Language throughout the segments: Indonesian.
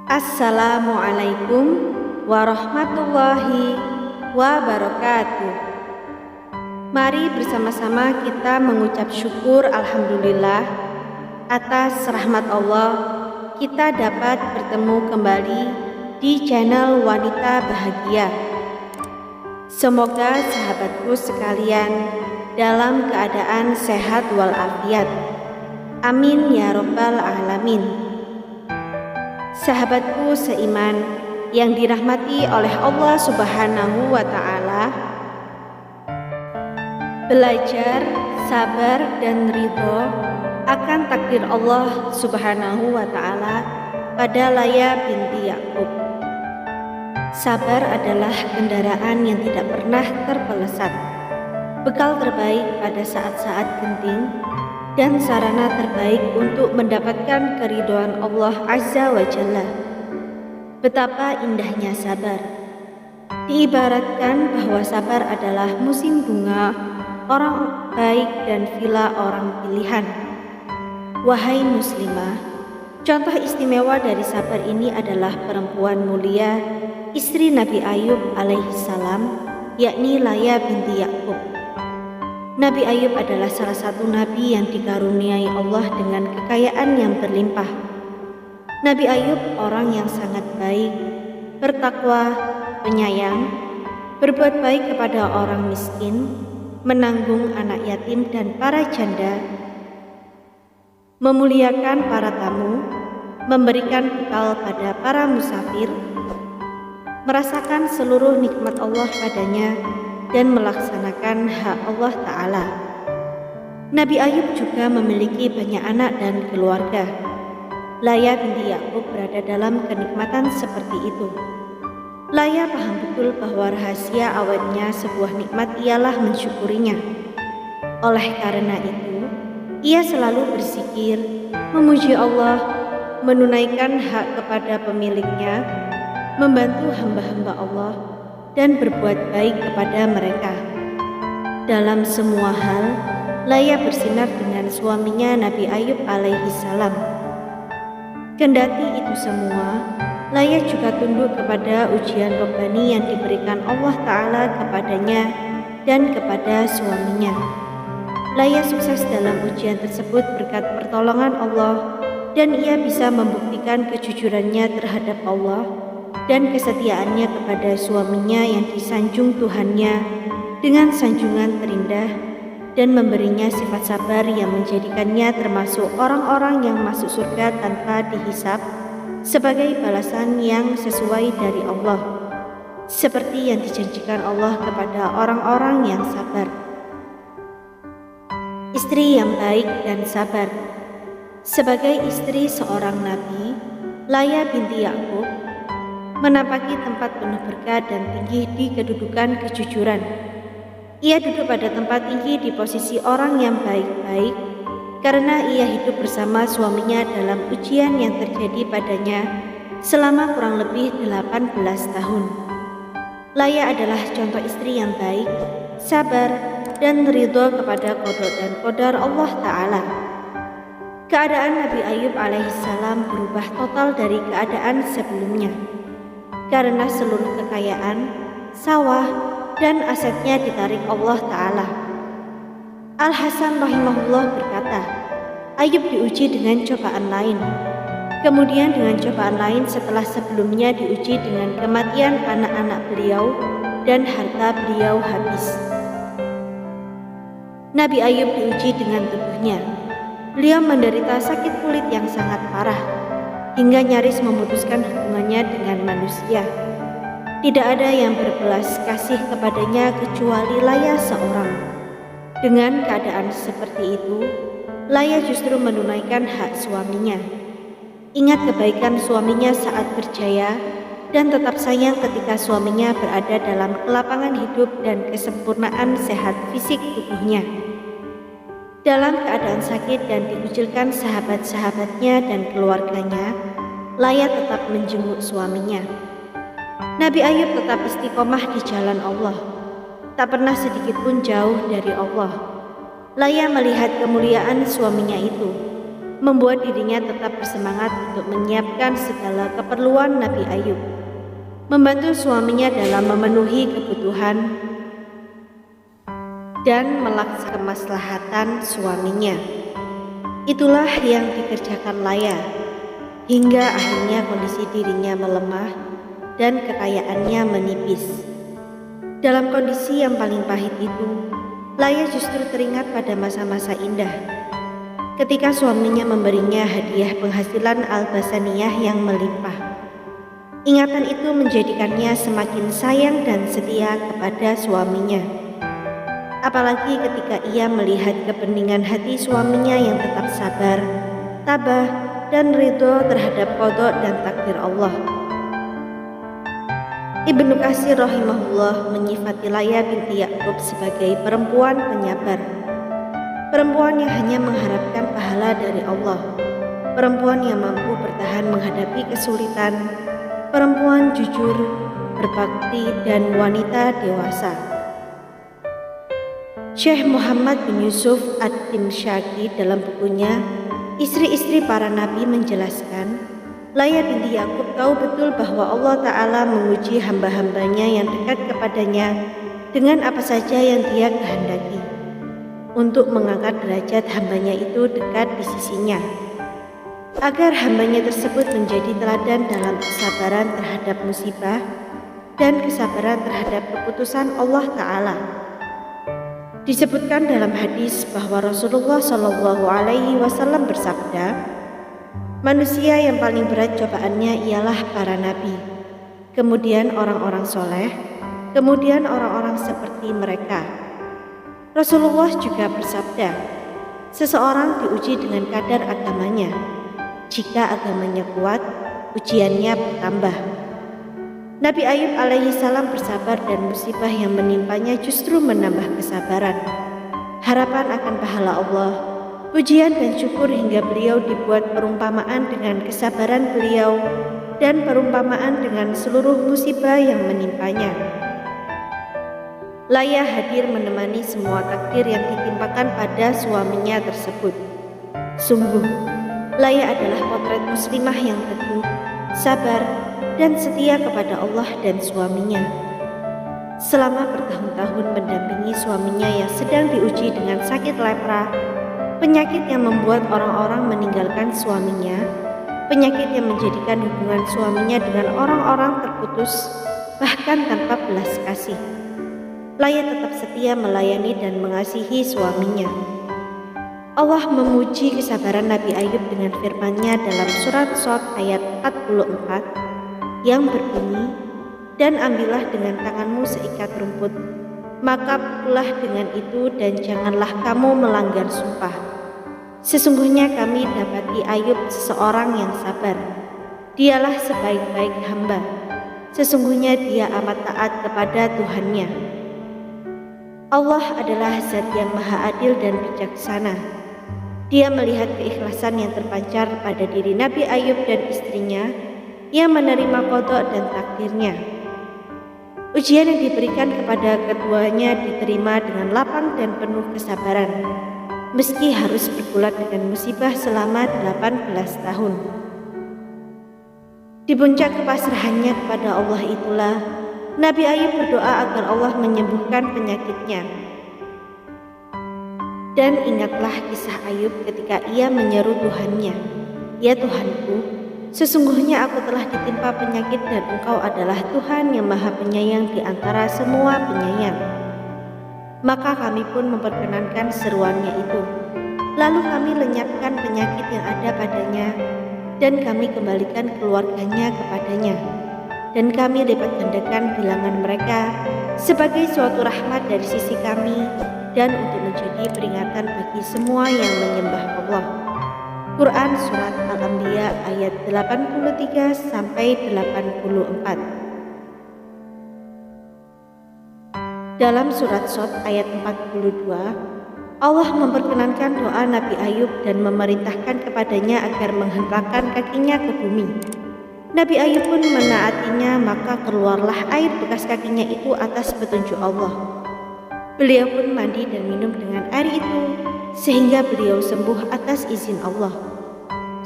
Assalamualaikum warahmatullahi wabarakatuh. Mari bersama-sama kita mengucap syukur alhamdulillah atas rahmat Allah kita dapat bertemu kembali di channel Wanita Bahagia. Semoga sahabatku sekalian dalam keadaan sehat walafiat. Amin ya rabbal alamin. Sahabatku seiman yang dirahmati oleh Allah Subhanahu wa Ta'ala, belajar, sabar, dan ridho akan takdir Allah Subhanahu wa Ta'ala pada Laya binti Yakub. Sabar adalah kendaraan yang tidak pernah terpelesat, bekal terbaik pada saat-saat genting, dan sarana terbaik untuk mendapatkan keridhaan Allah Azza wa Jalla. Betapa indahnya sabar. Diibaratkan bahwa sabar adalah musim bunga orang baik dan villa orang pilihan. Wahai muslimah, contoh istimewa dari sabar ini adalah perempuan mulia, istri Nabi Ayub alaihissalam, yakni Laya binti Yakub. Nabi Ayub adalah salah satu nabi yang dikaruniai Allah dengan kekayaan yang berlimpah. Nabi Ayub orang yang sangat baik, bertakwa, penyayang, berbuat baik kepada orang miskin, menanggung anak yatim dan para janda, memuliakan para tamu, memberikan bekal pada para musafir, merasakan seluruh nikmat Allah padanya, dan melaksanakan hak Allah Ta'ala. Nabi Ayub juga memiliki banyak anak dan keluarga. Laya binti Yakub berada dalam kenikmatan seperti itu. Laya paham betul bahwa rahasia awetnya sebuah nikmat ialah mensyukurinya. Oleh karena itu, ia selalu berzikir, memuji Allah, menunaikan hak kepada pemiliknya, membantu hamba-hamba Allah, dan berbuat baik kepada mereka. Dalam semua hal, Laya bersinar dengan suaminya Nabi Ayub alaihissalam. Kendati itu semua, Laya juga tunduk kepada ujian robbani yang diberikan Allah Ta'ala kepadanya dan kepada suaminya. Laya sukses dalam ujian tersebut berkat pertolongan Allah, dan ia bisa membuktikan kejujurannya terhadap Allah dan kesetiaannya kepada suaminya yang disanjung Tuhannya dengan sanjungan terindah, dan memberinya sifat sabar yang menjadikannya termasuk orang-orang yang masuk surga tanpa dihisab sebagai balasan yang sesuai dari Allah, seperti yang dijanjikan Allah kepada orang-orang yang sabar. Istri yang baik dan sabar. Sebagai istri seorang nabi, Laya binti Yakub menapaki tempat penuh berkah dan tinggi di kedudukan kejujuran. Ia duduk pada tempat tinggi di posisi orang yang baik-baik karena ia hidup bersama suaminya dalam ujian yang terjadi padanya selama kurang lebih 18 tahun. Laya adalah contoh istri yang baik, sabar, dan ridho kepada qada dan qadar Allah Ta'ala. Keadaan Nabi Ayub alaihissalam berubah total dari keadaan sebelumnya, karena seluruh kekayaan, sawah, dan asetnya ditarik Allah Ta'ala. Al-Hasan rahimahullah berkata, Ayub diuji dengan cobaan lain, kemudian dengan cobaan lain setelah sebelumnya diuji dengan kematian anak-anak beliau dan harta beliau habis. Nabi Ayub diuji dengan tubuhnya. Beliau menderita sakit kulit yang sangat parah, hingga nyaris memutuskan hubungannya dengan manusia. Tidak ada yang berbelas kasih kepadanya kecuali Laya seorang. Dengan keadaan seperti itu, Laya justru menunaikan hak suaminya. Ingat kebaikan suaminya saat berjaya, dan tetap sayang ketika suaminya berada dalam kelapangan hidup dan kesempurnaan sehat fisik tubuhnya. Dalam keadaan sakit dan dikucilkan sahabat-sahabatnya dan keluarganya, Laya tetap menjenguk suaminya. Nabi Ayub tetap istiqomah di jalan Allah, tak pernah sedikit pun jauh dari Allah. Laya melihat kemuliaan suaminya itu. membuat dirinya tetap bersemangat untuk menyiapkan segala keperluan Nabi Ayub, membantu suaminya dalam memenuhi kebutuhan dan kemaslahatan suaminya. Itulah yang dikerjakan Laya, hingga akhirnya kondisi dirinya melemah dan kekayaannya menipis. Dalam kondisi yang paling pahit itu, Laya justru teringat pada masa-masa indah, ketika suaminya memberinya hadiah penghasilan Al-Basaniyah yang melimpah. Ingatan itu menjadikannya semakin sayang dan setia kepada suaminya. Apalagi ketika ia melihat kebeningan hati suaminya yang tetap sabar, tabah, dan ridho terhadap qada dan takdir Allah. Ibnu Katsir rahimahullah menyifati Laya binti Ya'qub sebagai perempuan penyabar, perempuan yang hanya mengharapkan pahala dari Allah, perempuan yang mampu bertahan menghadapi kesulitan, perempuan jujur, berbakti, dan wanita dewasa. Syekh Muhammad bin Yusuf ad-Dimsyaqi dalam bukunya Istri-istri para Nabi menjelaskan, Laya binti Ya'qub tahu betul bahwa Allah Ta'ala menguji hamba-hambanya yang dekat kepadanya dengan apa saja yang dia kehendaki, untuk mengangkat derajat hambanya itu dekat di sisinya, agar hambanya tersebut menjadi teladan dalam kesabaran terhadap musibah dan kesabaran terhadap keputusan Allah Ta'ala. Disebutkan dalam hadis bahwa Rasulullah Shallallahu Alaihi Wasallam bersabda, manusia yang paling berat cobaannya ialah para nabi, kemudian orang-orang soleh, kemudian orang-orang seperti mereka. Rasulullah juga bersabda, seseorang diuji dengan kadar agamanya. Jika agamanya kuat, ujiannya bertambah. Nabi Ayub alaihi salam bersabar dan musibah yang menimpanya justru menambah kesabaran, harapan akan pahala Allah, pujian dan syukur hingga beliau dibuat perumpamaan dengan kesabaran beliau dan perumpamaan dengan seluruh musibah yang menimpanya. Laya hadir menemani semua takdir yang ditimpakan pada suaminya tersebut. Sungguh, Laya adalah potret muslimah yang teguh, sabar, dan setia kepada Allah dan suaminya. Selama bertahun-tahun mendampingi suaminya yang sedang diuji dengan sakit lepra, penyakit yang membuat orang-orang meninggalkan suaminya, penyakit yang menjadikan hubungan suaminya dengan orang-orang terputus, bahkan tanpa belas kasih. Laya tetap setia melayani dan mengasihi suaminya. Allah memuji kesabaran Nabi Ayub dengan firman-Nya dalam surat Shad ayat 44 yang berbunyi, dan ambillah dengan tanganmu seikat rumput, maka pukullah dengan itu dan janganlah kamu melanggar sumpah. Sesungguhnya kami dapati Ayub seseorang yang sabar. Dialah sebaik-baik hamba. Sesungguhnya dia amat taat kepada Tuhannya. Allah adalah Zat yang maha adil dan bijaksana. Dia melihat keikhlasan yang terpancar pada diri Nabi Ayub dan istrinya yang menerima qada dan takdirnya. Ujian yang diberikan kepada keduanya diterima dengan lapang dan penuh kesabaran, meski harus bergulat dengan musibah selama 18 tahun. Di puncak kepasrahannya kepada Allah itulah, Nabi Ayub berdoa agar Allah menyembuhkan penyakitnya. Dan ingatlah kisah Ayub ketika ia menyeru Tuhannya, "Ya Tuhanku, sesungguhnya aku telah ditimpa penyakit dan Engkau adalah Tuhan yang maha penyayang di antara semua penyayang." Maka kami pun memperkenankan seruannya itu. Lalu kami lenyapkan penyakit yang ada padanya, dan kami kembalikan keluarganya kepadanya. Dan kami lipat gandakan bilangan mereka sebagai suatu rahmat dari sisi kami, dan untuk menjadi peringatan bagi semua yang menyembah Allah. Quran Surat Al-Anbiya ayat 83 sampai 84. Dalam surat Shad ayat 42, Allah memperkenankan doa Nabi Ayub dan memerintahkan kepadanya agar menghentakkan kakinya ke bumi. Nabi Ayub pun menaatinya, maka keluarlah air bekas kakinya itu atas petunjuk Allah. Beliau pun mandi dan minum dengan air itu, sehingga beliau sembuh atas izin Allah.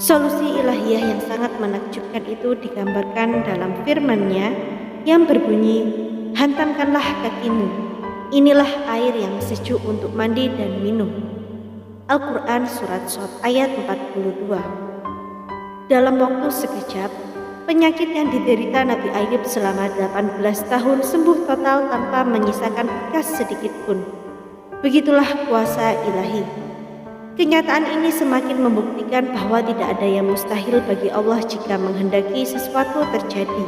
Solusi ilahiyah yang sangat menakjubkan itu digambarkan dalam firman-Nya yang berbunyi, "Hantamkanlah kakimu, inilah air yang sejuk untuk mandi dan minum." Al-Quran Surat Shad ayat 42. Dalam waktu sekejap, penyakit yang diderita Nabi Ayub selama 18 tahun sembuh total tanpa menyisakan bekas sedikit pun. Begitulah kuasa ilahi. Kenyataan ini semakin membuktikan bahwa tidak ada yang mustahil bagi Allah jika menghendaki sesuatu terjadi.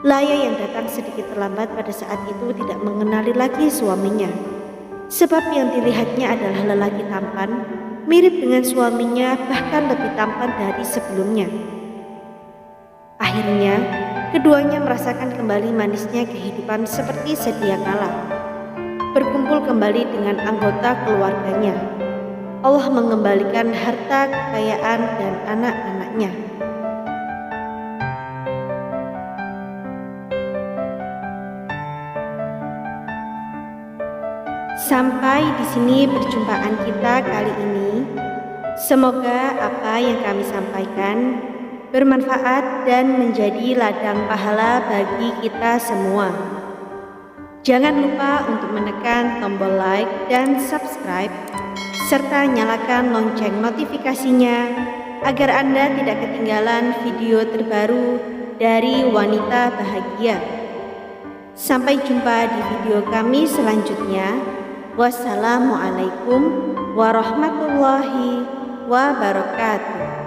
Laya yang datang sedikit terlambat pada saat itu tidak mengenali lagi suaminya. Sebab yang dilihatnya adalah lelaki tampan, mirip dengan suaminya, bahkan lebih tampan dari sebelumnya. Akhirnya, keduanya merasakan kembali manisnya kehidupan seperti sedia kala. Berkumpul kembali dengan anggota keluarganya. Allah mengembalikan harta, kekayaan, dan anak-anaknya. Sampai di sini perjumpaan kita kali ini. Semoga apa yang kami sampaikan bermanfaat dan menjadi ladang pahala bagi kita semua. Jangan lupa untuk menekan tombol like dan subscribe, serta nyalakan lonceng notifikasinya agar Anda tidak ketinggalan video terbaru dari Wanita Bahagia. Sampai jumpa di video kami selanjutnya. Wassalamualaikum warahmatullahi wabarakatuh.